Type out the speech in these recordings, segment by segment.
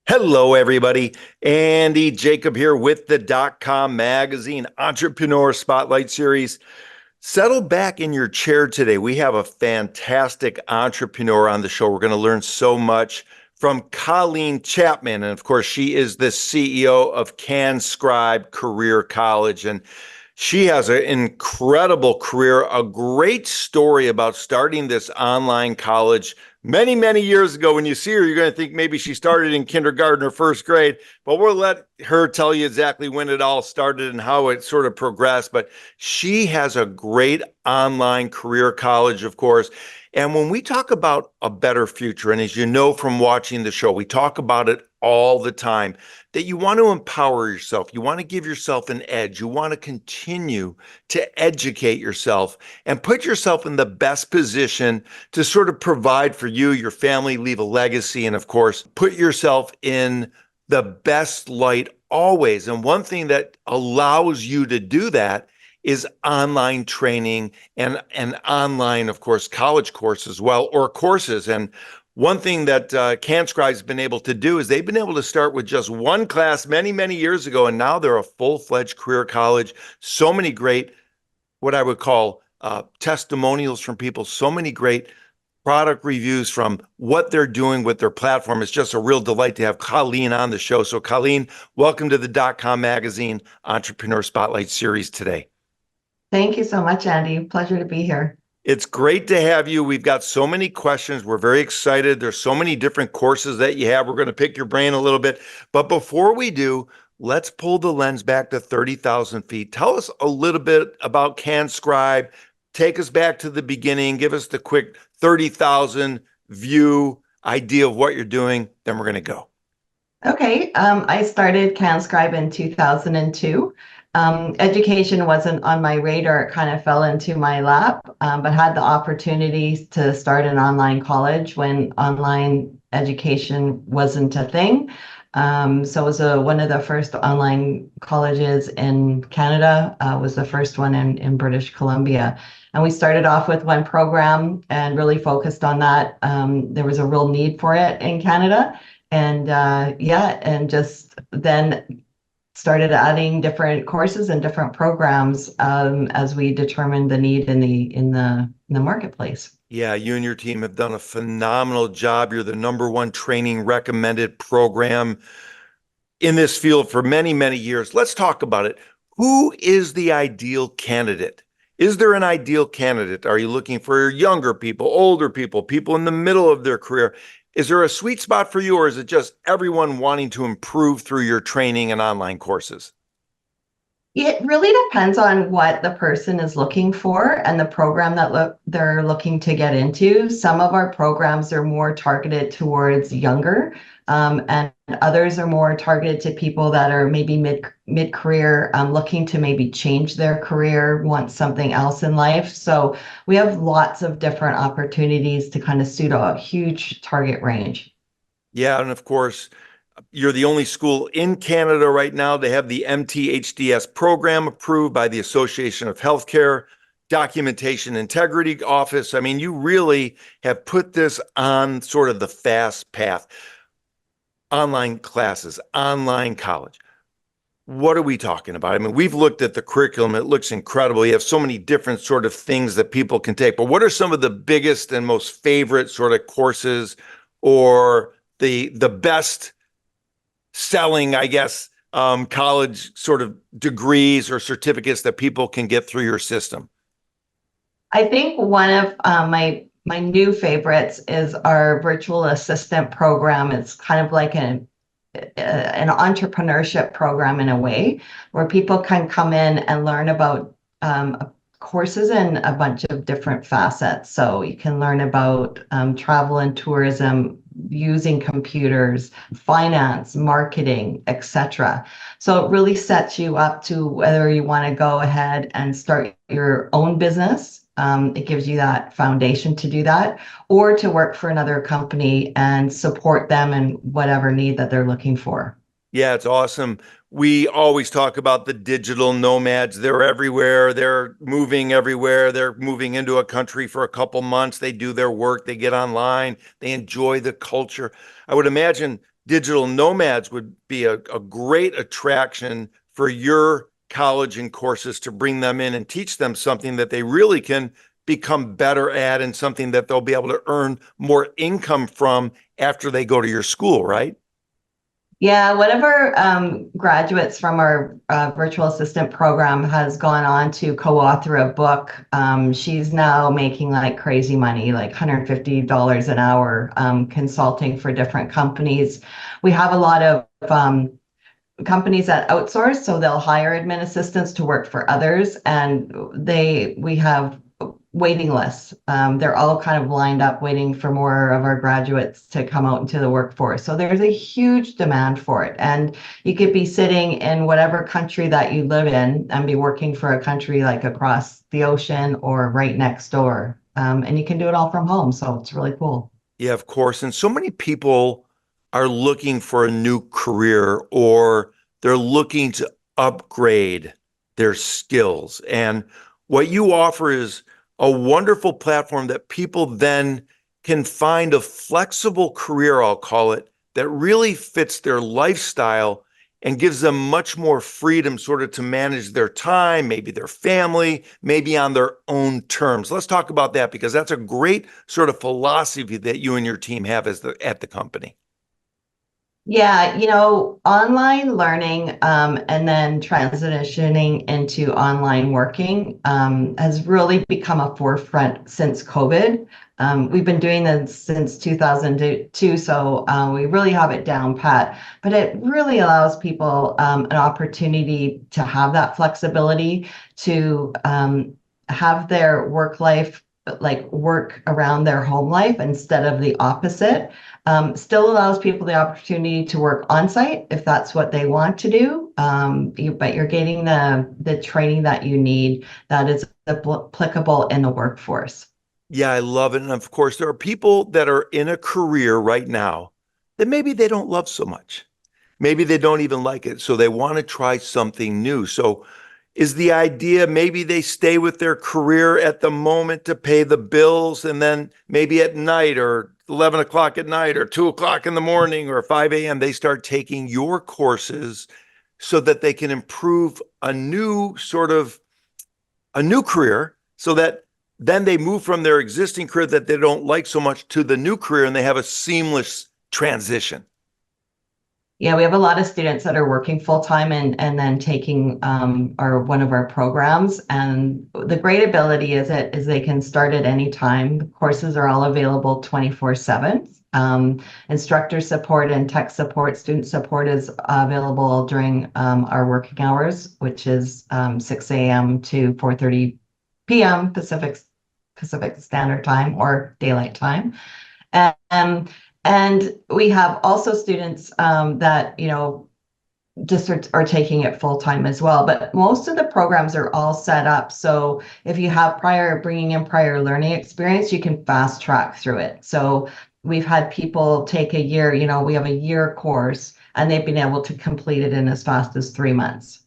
Hello, everybody. Andy Jacob here with the .com Magazine Entrepreneur Spotlight Series. Settle back in your chair today. We have a fantastic entrepreneur on the show. We're going to learn so much from Colleen Chapman. And of course, she is the CEO of CanScribe Career College. And she has an incredible career, a great story about starting this online college many, many years ago. When you see her, you're going to think maybe she started in kindergarten or first grade, but we'll let her tell you exactly when it all started and how it sort of progressed. But she has a great online career college, of course. And when we talk about a better future, and as you know from watching the show, we talk about it all the time, that you want to empower yourself. You want to give yourself an edge. You want to continue to educate yourself and put yourself in the best position to sort of provide for you, your family, leave a legacy, and of course, put yourself in the best light always. And one thing that allows you to do that is online training and online, of course, college courses as well, or courses. And one thing that CanScribe's been able to do is they've been able to start with just one class many, many years ago, and now they're a full-fledged career college. So many great, what I would call testimonials from people, so many great product reviews from what they're doing with their platform. It's just a real delight to have Colleen on the show. So Colleen, welcome to the .com Magazine Entrepreneur Spotlight Series today. Thank you so much, Andy. Pleasure to be here. It's great to have you. We've got so many questions. We're very excited. There's so many different courses that you have. We're going to pick your brain a little bit. But before we do, let's pull the lens back to 30,000 feet. Tell us a little bit about CanScribe. Take us back to the beginning. Give us the quick 30,000 view idea of what you're doing. Then we're going to go. Okay. I started CanScribe in 2002. Education wasn't on my radar. It kind of fell into my lap, but had the opportunity to start an online college when online education wasn't a thing. So it was one of the first online colleges in Canada, was the first one in British Columbia. And we started off with one program and really focused on that. There was a real need for it in Canada. And and just then started adding different courses and different programs as we determined the need in the marketplace. Yeah, you and your team have done a phenomenal job. You're the #1 training recommended program in this field for many, many years. Let's talk about it. Who is the ideal candidate? Is there an ideal candidate? Are you looking for younger people, older people, people in the middle of their career? Is there a sweet spot for you, or is it just everyone wanting to improve through your training and online courses? It really depends on what the person is looking for and the program that they're looking to get into. Some of our programs are more targeted towards younger, and others are more targeted to people that are maybe mid-career, looking to maybe change their career, want something else in life. So we have lots of different opportunities to kind of suit a huge target range. Yeah, and of course, you're the only school in Canada right now to have the MTHDS program approved by the Association of Healthcare Documentation Integrity Office. I mean, you really have put this on sort of the fast path. Online classes, online college. What are we talking about? I mean, we've looked at the curriculum. It looks incredible. You have so many different sort of things that people can take. But what are some of the biggest and most favorite sort of courses, or the best selling, I guess, college sort of degrees or certificates that people can get through your system? I think one of my new favorites is our virtual assistant program. It's kind of like an entrepreneurship program in a way, where people can come in and learn about courses in a bunch of different facets. So you can learn about travel and tourism, using computers, finance, marketing, etc. So it really sets you up to whether you want to go ahead and start your own business. It gives you that foundation to do that, or to work for another company and support them in whatever need that they're looking for. Yeah, it's awesome. We always talk about the digital nomads. They're everywhere. They're moving everywhere. They're moving into a country for a couple months. They do their work. They get online. They enjoy the culture. I would imagine digital nomads would be a great attraction for your college and courses to bring them in and teach them something that they really can become better at and something that they'll be able to earn more income from after they go to your school, right? Yeah, one of our graduates from our virtual assistant program has gone on to co-author a book. She's now making like crazy money, like $150 an hour, consulting for different companies. We have a lot of companies that outsource, so they'll hire admin assistants to work for others, and we have waiting lists. They're all kind of lined up waiting for more of our graduates to come out into the workforce. So there's a huge demand for it. And you could be sitting in whatever country that you live in and be working for a country like across the ocean or right next door. And you can do it all from home. So it's really cool. Yeah, of course. And so many people are looking for a new career or they're looking to upgrade their skills. And what you offer is a wonderful platform that people then can find a flexible career, I'll call it, that really fits their lifestyle and gives them much more freedom sort of to manage their time, maybe their family, maybe on their own terms. Let's talk about that because that's a great sort of philosophy that you and your team have at the company. Yeah, online learning and then transitioning into online working has really become a forefront since COVID. We've been doing this since 2002, so we really have it down pat. But it really allows people an opportunity to have that flexibility to have their work life like work around their home life instead of the opposite. Still allows people the opportunity to work on site if that's what they want to do. But you're getting the training that you need that is applicable in the workforce. Yeah, I love it. And of course, there are people that are in a career right now that maybe they don't love so much. Maybe they don't even like it. So they want to try something new. So is the idea maybe they stay with their career at the moment to pay the bills and then maybe at night or 11 o'clock at night or 2 o'clock in the morning or 5 a.m. they start taking your courses so that they can improve a new career so that then they move from their existing career that they don't like so much to the new career and they have a seamless transition. Yeah, we have a lot of students that are working full time and then taking one of our programs. And the great ability is they can start at any time. The courses are all available 24/7. Instructor support and tech support, student support is available during our working hours, which is 6 a.m. to 4:30 p.m. Pacific Standard Time or Daylight Time. And we have also students that, just are taking it full time as well. But most of the programs are all set up. So if you have bringing in prior learning experience, you can fast track through it. So we've had people take a year, we have a year course and they've been able to complete it in as fast as 3 months.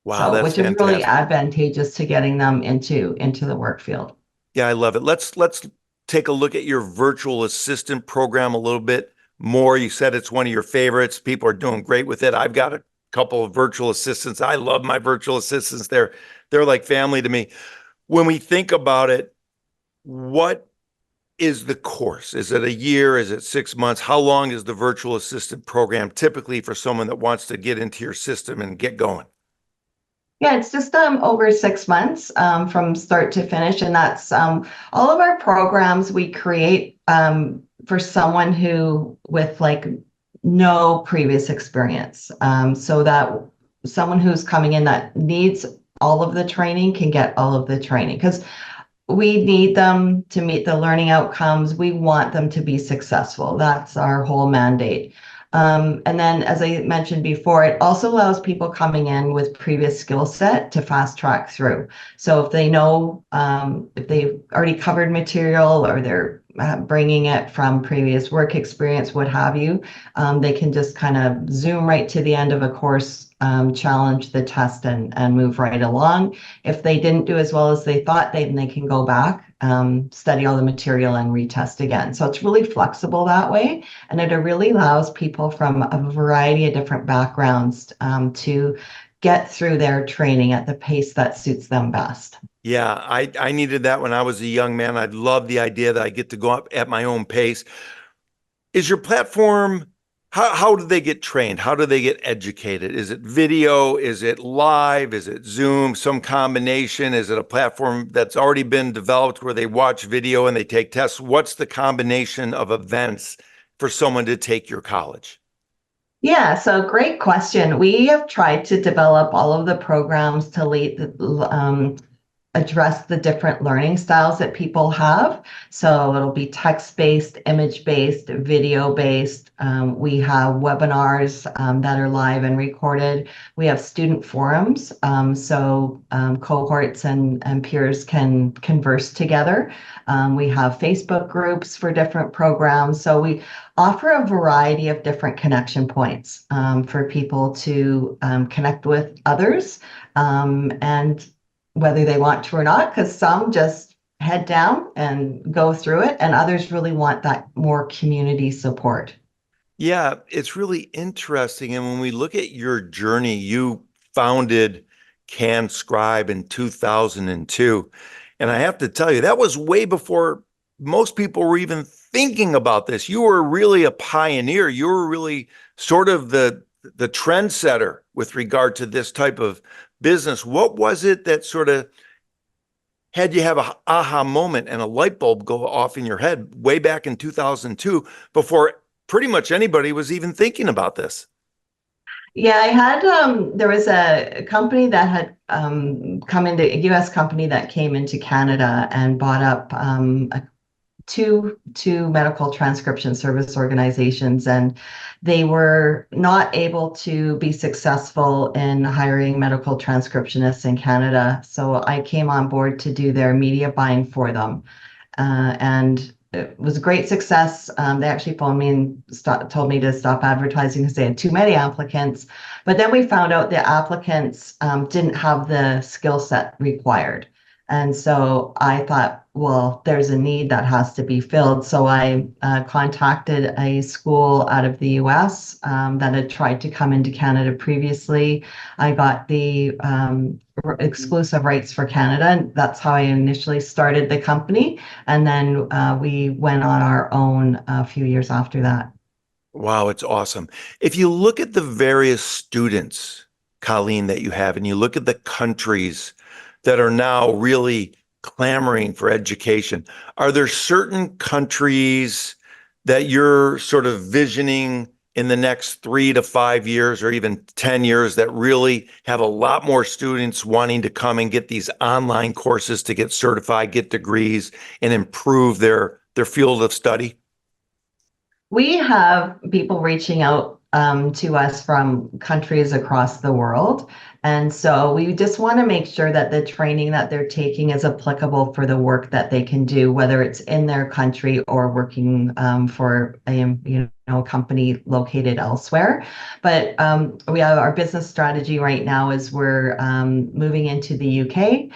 Wow, So, that's which is really fantastic. advantageous to getting them into the work field. Yeah, I love it. Let's take a look at your virtual assistant program a little bit more. You said it's one of your favorites. People are doing great with it. I've got a couple of virtual assistants. I love my virtual assistants. They're like family to me. When we think about it, what is the course? Is it a year? Is it 6 months? How long is the virtual assistant program typically for someone that wants to get into your system and get going? Yeah, it's just over 6 months from start to finish, and that's all of our programs we create for someone who with like no previous experience, so that someone who's coming in that needs all of the training can get all of the training because we need them to meet the learning outcomes. We want them to be successful. That's our whole mandate. And then, as I mentioned before, it also allows people coming in with previous skill set to fast track through. So if they know, if they've already covered material or they're bringing it from previous work experience, what have you. They can just kind of zoom right to the end of a course, challenge the test, and move right along. If they didn't do as well as they thought, then they can go back, study all the material and retest again. So it's really flexible that way. And it really allows people from a variety of different backgrounds to get through their training at the pace that suits them best. Yeah, I needed that when I was a young man. I love the idea that I get to go up at my own pace. Is your platform, how do they get trained? How do they get educated? Is it video? Is it live? Is it Zoom? Some combination? Is it a platform that's already been developed where they watch video and they take tests? What's the combination of events for someone to take your college? Yeah, so great question. We have tried to develop all of the programs to address the different learning styles that people have. So it'll be text-based, image-based, video-based. We have webinars that are live and recorded. We have student forums, so cohorts and peers can converse together. We have Facebook groups for different programs. So we offer a variety of different connection points for people to connect with others, and whether they want to or not, because some just head down and go through it, and others really want that more community support. Yeah, it's really interesting. And when we look at your journey, you founded CanScribe in 2002. And I have to tell you, that was way before most people were even thinking about this. You were really a pioneer. You were really sort of the trendsetter with regard to this type of business. What was it that sort of had you have a aha moment and a light bulb go off in your head way back in 2002 before pretty much anybody was even thinking about this? Yeah, I had there was a company that had come into a US company that came into Canada and bought up two medical transcription service organizations, and they were not able to be successful in hiring medical transcriptionists in Canada. So I came on board to do their media buying for them. And it was a great success. They actually phoned me and told me to stop advertising because they had too many applicants. But then we found out the applicants didn't have the skill set required. And so I thought, well, there's a need that has to be filled. So I contacted a school out of the US that had tried to come into Canada previously. I got the exclusive rights for Canada, and that's how I initially started the company. And then we went on our own a few years after that. Wow, it's awesome. If you look at the various students, Colleen, that you have, and you look at the countries that are now really clamoring for education, are there certain countries that you're sort of visioning in the next 3 to 5 years or even 10 years that really have a lot more students wanting to come and get these online courses to get certified, get degrees, and improve their field of study? We have people reaching out to us from countries across the world. And so we just want to make sure that the training that they're taking is applicable for the work that they can do, whether it's in their country or working for a company located elsewhere. But we have our business strategy right now is we're moving into the UK.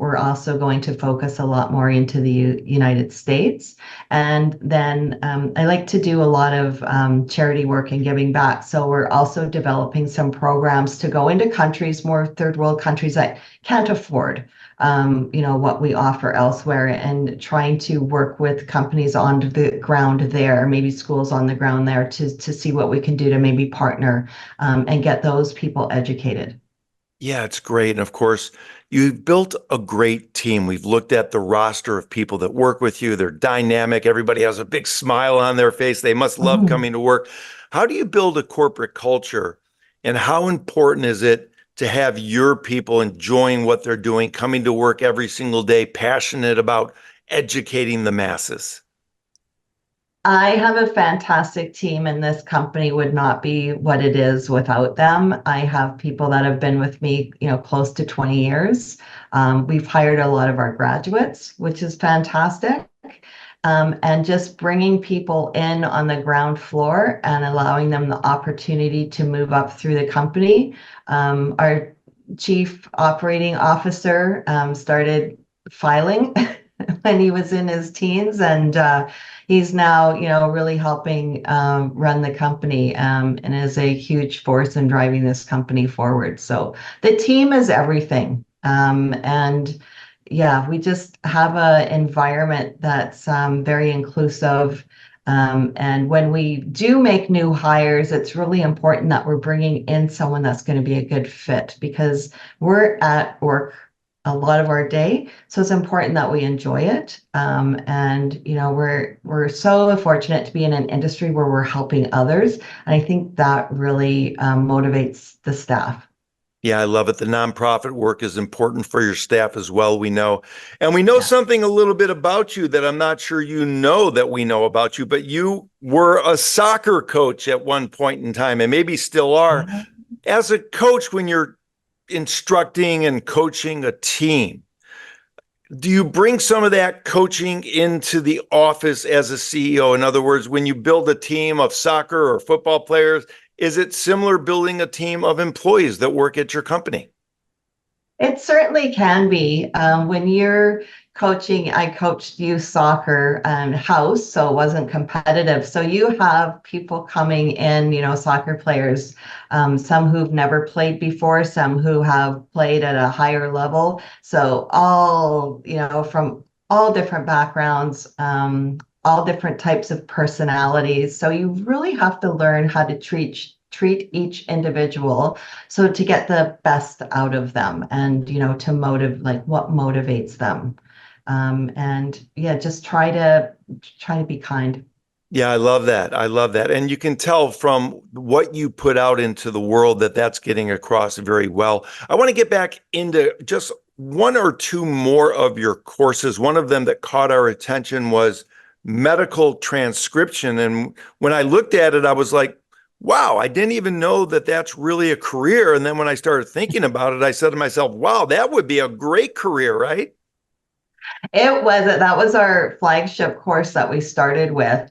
We're also going to focus a lot more into the United States. And then I like to do a lot of charity work and giving back. So we're also developing some programs to go into countries, more third world countries that can't afford what we offer elsewhere, and trying to work with companies on the ground there, maybe schools on the ground there, to see what we can do to maybe partner and get those people educated. Yeah, it's great. And of course, you've built a great team. We've looked at the roster of people that work with you. They're dynamic. Everybody has a big smile on their face. They must love Mhm. coming to work. How do you build a corporate culture? And how important is it to have your people enjoying what they're doing, coming to work every single day, passionate about educating the masses? I have a fantastic team, and this company would not be what it is without them. I have people that have been with me, close to 20 years. We've hired a lot of our graduates, which is fantastic. and just bringing people in on the ground floor and allowing them the opportunity to move up through the company. Our chief operating officer started filing when he was in his teens, and he's now, really helping run the company, and is a huge force in driving this company forward. So the team is everything. And yeah, we just have an environment that's very inclusive. And when we do make new hires, it's really important that we're bringing in someone that's going to be a good fit, because we're at work a lot of our day. So it's important that we enjoy it. And we're so fortunate to be in an industry where we're helping others. And I think that really motivates the staff. Yeah, I love it. The nonprofit work is important for your staff as well, we know. And we know Yeah. something a little bit about you that I'm not sure you know that we know about you, but you were a soccer coach at one point in time, and maybe still are. As a coach, when you're instructing and coaching a team, do you bring some of that coaching into the office as a CEO? In other words, when you build a team of soccer or football players, is it similar building a team of employees that work at your company? It certainly can be. When you're coaching, I coached youth soccer house, so it wasn't competitive. So you have people coming in, soccer players, some who've never played before, some who have played at a higher level. So all, from all different backgrounds, all different types of personalities. So you really have to learn how to treat each individual, so to get the best out of them, and to what motivates them. And yeah, just try to be kind. Yeah, I love that. I love that. And you can tell from what you put out into the world that that's getting across very well. I want to get back into just one or two more of your courses. One of them that caught our attention was medical transcription. And when I looked at it, I was like, wow, I didn't even know that that's really a career. And then when I started thinking about it, I said to myself, wow, that would be a great career, right? That was our flagship course that we started with.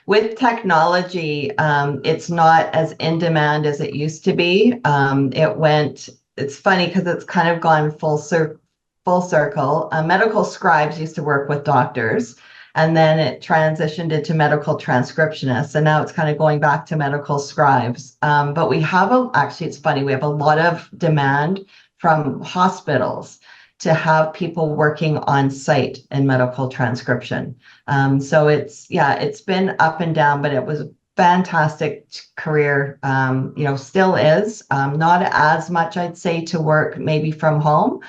With technology, it's not as in demand as it used to be. It's funny because it's kind of gone full circle. Medical scribes used to work with doctors, and then it transitioned into medical transcriptionists, and now it's kind of going back to medical scribes. But actually, it's funny, we have a lot of demand from hospitals to have people working on site in medical transcription. So it's been up and down, but it was a fantastic career. Still is. Not as much, I'd say, to work maybe from home,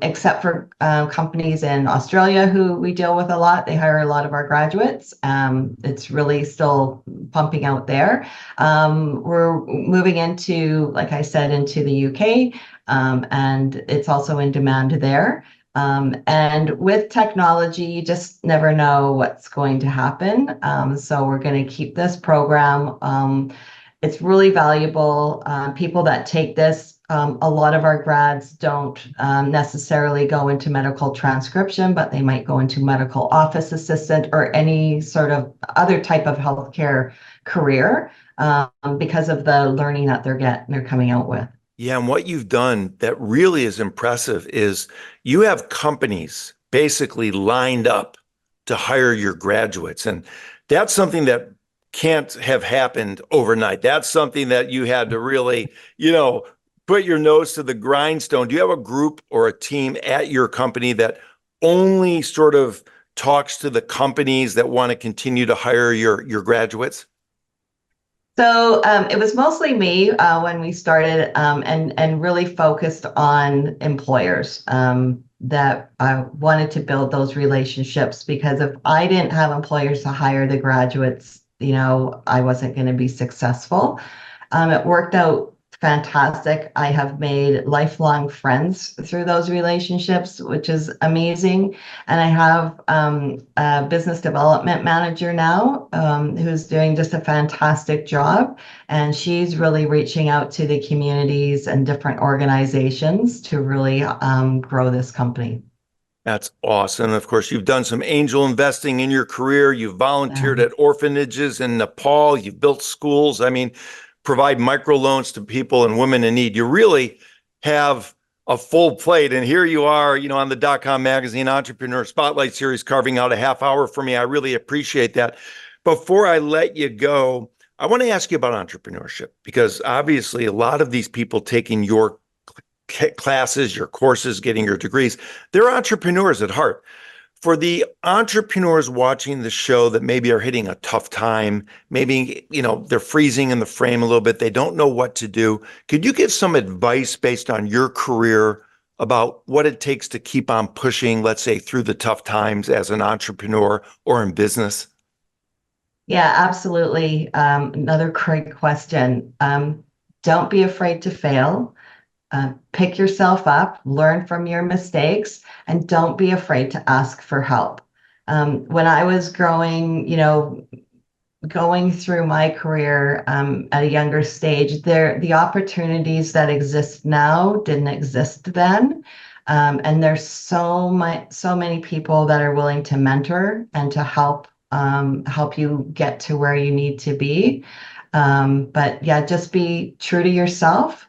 except for companies in Australia who we deal with a lot. They hire a lot of our graduates. It's really still pumping out there. We're moving into, like I said, into the UK. And it's also in demand there. And with technology, you just never know what's going to happen. So we're going to keep this program. It's really valuable. People that take this, a lot of our grads don't necessarily go into medical transcription, but they might go into medical office assistant or any sort of other type of healthcare career, because of the learning that they're coming out with. Yeah, and what you've done that really is impressive is you have companies basically lined up to hire your graduates. And that's something that can't have happened overnight. That's something that you had to really, put your nose to the grindstone. Do you have a group or a team at your company that only sort of talks to the companies that want to continue to hire your graduates? So it was mostly me when we started, and really focused on employers, that I wanted to build those relationships, because if I didn't have employers to hire the graduates, I wasn't going to be successful. It worked out fantastic. I have made lifelong friends through those relationships, which is amazing. And I have a business development manager now, who's doing just a fantastic job. And she's really reaching out to the communities and different organizations to really grow this company. That's awesome. Of course, you've done some angel investing in your career. You've volunteered Um, at orphanages in Nepal. You've built schools. I mean, provide microloans to people and women in need. You really have a full plate. And here you are, on the .com Magazine Entrepreneur Spotlight Series, carving out a half hour for me. I really appreciate that. Before I let you go, I want to ask you about entrepreneurship, because obviously a lot of these people taking your classes, your courses, getting your degrees, they're entrepreneurs at heart. For the entrepreneurs watching the show that maybe are hitting a tough time, maybe, they're freezing in the frame a little bit, they don't know what to do. Could you give some advice based on your career about what it takes to keep on pushing, let's say, through the tough times as an entrepreneur or in business? yeah, absolutely. Another great question. Don't be afraid to fail. Pick yourself up, learn from your mistakes, and don't be afraid to ask for help. When I was growing, going through my career at a younger stage, the opportunities that exist now didn't exist then. And there's so many people that are willing to mentor and to help you get to where you need to be. But yeah, just be true to yourself.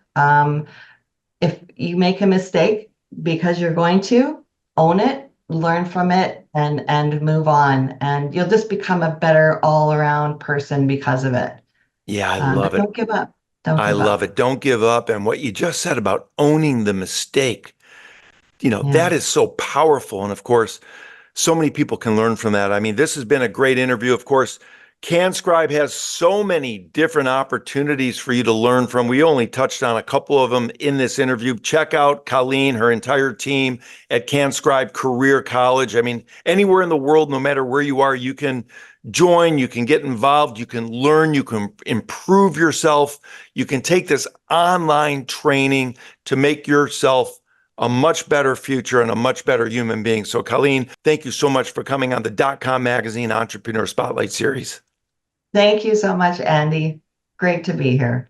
If you make a mistake, because you're going to, own it, learn from it, and move on. And you'll just become a better all-around person because of it. Yeah, I But love it. don't give up. Don't I give love up. it. Don't give up. And what you just said about owning the mistake, Yeah. that is so powerful. And of course, so many people can learn from that. I mean, this has been a great interview. Of course, CanScribe has so many different opportunities for you to learn from. We only touched on a couple of them in this interview. Check out Colleen, her entire team at CanScribe Career College. I mean, anywhere in the world, no matter where you are, you can join, you can get involved, you can learn, you can improve yourself. You can take this online training to make yourself a much better future and a much better human being. So, Colleen, thank you so much for coming on the .com Magazine Entrepreneur Spotlight Series. Thank you so much, Andy. Great to be here.